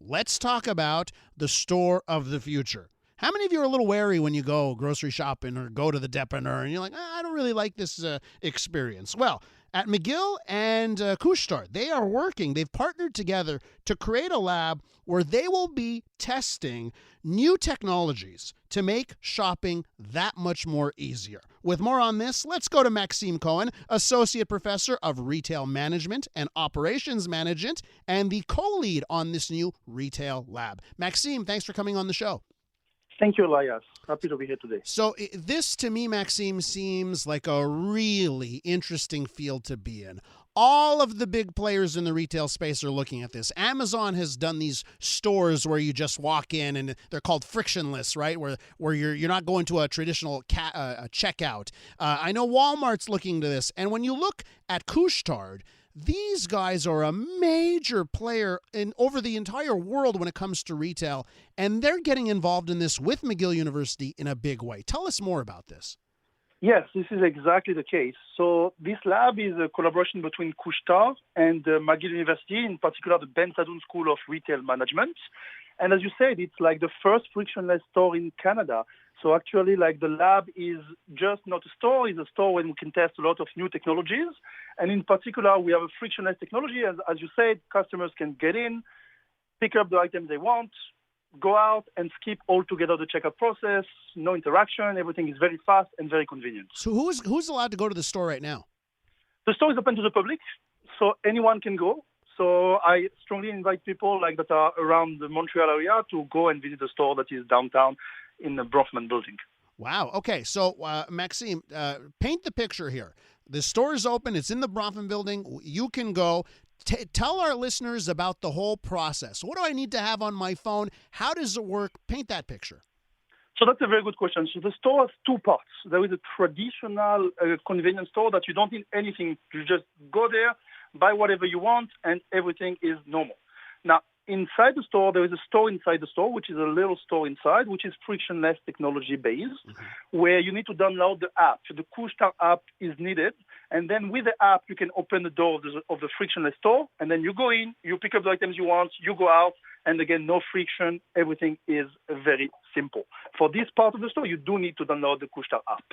let's talk about the store of the future. How many of you are a little wary when you go grocery shopping or go to the dépanneur and you're like, I don't really like this experience? Well, at McGill and Couchetard, they've partnered together to create a lab where they will be testing new technologies to make shopping that much more easier. With more on this, let's go to Maxime Cohen, Associate Professor of Retail Management and Operations Management, and the co-lead on this new retail lab. Maxime, thanks for coming on the show. Thank you, Elias. Happy to be here today. So this, to me, Maxime, seems like a really interesting field to be in. All of the big players in the retail space are looking at this. Amazon has done these stores where you just walk in, and they're called frictionless, right? Where you're not going to a traditional checkout. I know Walmart's looking to this, and when you look at Couchetard, these guys are a major player over the entire world when it comes to retail, and they're getting involved in this with McGill University in a big way. Tell us more about this. Yes, this is exactly the case. So this lab is a collaboration between Couchetard and McGill University, in particular the Ben Sadoun School of Retail Management. And as you said, it's like the first frictionless store in Canada. So actually, like, the lab is just not a store, it's a store where we can test a lot of new technologies. And in particular, we have a frictionless technology. As you said, customers can get in, pick up the items they want, go out and skip altogether the checkout process, no interaction, everything is very fast and very convenient. So who's allowed to go to the store right now? The store is open to the public, so anyone can go. So I strongly invite people that are around the Montreal area to go and visit the store that is downtown in the Bronfman building. Wow. Okay. So, Maxime, paint the picture here. The store is open. It's in the Bronfman building. You can go. Tell our listeners about the whole process. What do I need to have on my phone? How does it work? Paint that picture. So that's a very good question. So the store has two parts. There is a traditional convenience store that you don't need anything. You just go there, buy whatever you want, and everything is normal. Now, inside the store, there is a store inside the store, which is a little store inside, which is frictionless technology-based, where you need to download the app. The Couchetard app is needed, and then with the app, you can open the door of the frictionless store, and then you go in, you pick up the items you want, you go out, and again, no friction. Everything is very simple. For this part of the store, you do need to download the Couchetard app.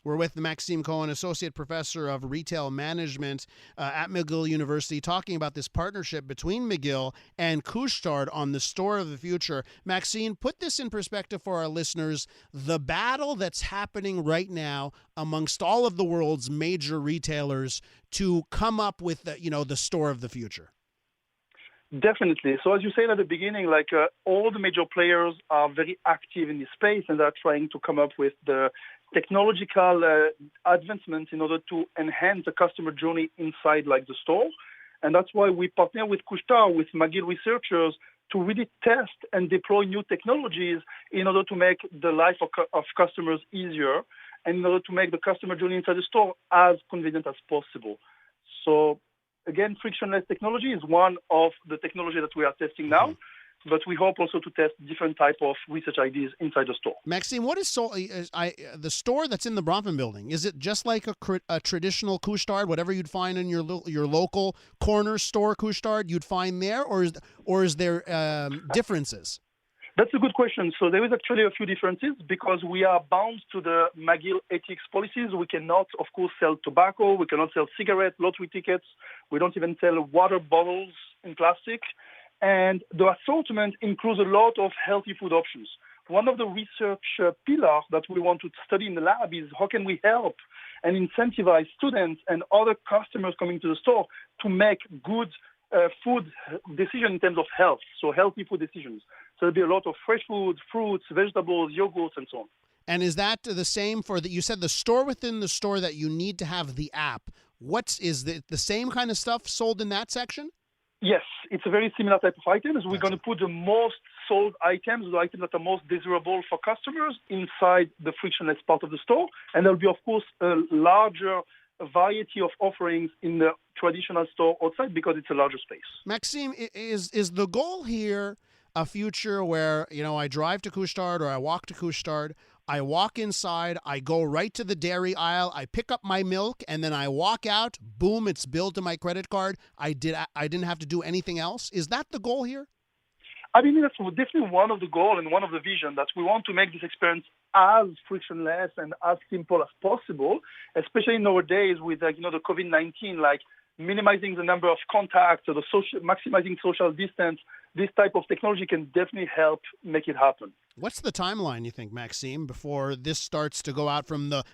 We're with Maxime Cohen, Associate Professor of Retail Management at McGill University, talking about this partnership between McGill and Couchetard on the store of the future. Maxime, put this in perspective for our listeners, the battle that's happening right now amongst all of the world's major retailers to come up with the store of the future. Definitely. So as you said at the beginning, all the major players are very active in this space, and they're trying to come up with the technological advancements in order to enhance the customer journey inside the store. And that's why we partner with Couchetard, with McGill researchers, to really test and deploy new technologies in order to make the life of customers easier and in order to make the customer journey inside the store as convenient as possible. So again, frictionless technology is one of the technology that we are testing now. But we hope also to test different type of research ideas inside the store. Maxime, what is the store that's in the Bronfman building? Is it just like a traditional Couchetard, whatever you'd find in your local corner store Couchetard, you'd find there, or is there differences? That's a good question. So there is actually a few differences because we are bound to the McGill ethics policies. We cannot, of course, sell tobacco. We cannot sell cigarettes, lottery tickets. We don't even sell water bottles in plastic. And the assortment includes a lot of healthy food options. One of the research pillars that we want to study in the lab is how can we help and incentivize students and other customers coming to the store to make good food decisions in terms of health, so healthy food decisions. So there'll be a lot of fresh food, fruits, vegetables, yogurts, and so on. And is that the same you said the store within the store that you need to have the app? Is the same kind of stuff sold in that section? Yes, it's a very similar type of items. We're going to put the most sold items, the items that are most desirable for customers, inside the frictionless part of the store. And there'll be, of course, a larger variety of offerings in the traditional store outside because it's a larger space. Maxime, is the goal here a future where, I drive to Couchetard or I walk to Couchetard, I walk inside, I go right to the dairy aisle, I pick up my milk, and then I walk out, boom, it's billed to my credit card. I didn't have to do anything else. Is that the goal here? I mean, that's definitely one of the goals and one of the vision that we want to make this experience as frictionless and as simple as possible, especially nowadays with the COVID-19, like minimizing the number of contacts or maximizing social distance. This type of technology can definitely help make it happen. What's the timeline, you think, Maxime, before this starts to go out from the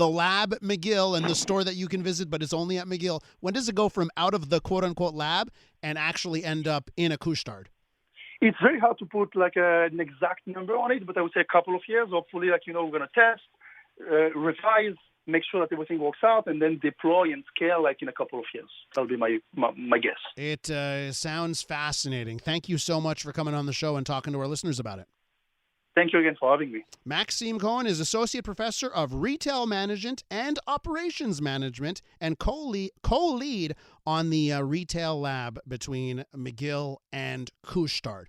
lab at McGill and the store that you can visit, but it's only at McGill? When does it go from out of the quote-unquote lab and actually end up in a Couchetard? It's very hard to put like an exact number on it, but I would say a couple of years. Hopefully, we're going to test, revise, make sure that everything works out, and then deploy and scale in a couple of years. That'll be my guess. It sounds fascinating. Thank you so much for coming on the show and talking to our listeners about it. Thank you again for having me. Maxime Cohen is Associate Professor of Retail Management and Operations Management and co-lead on the retail lab between McGill and Couchetard.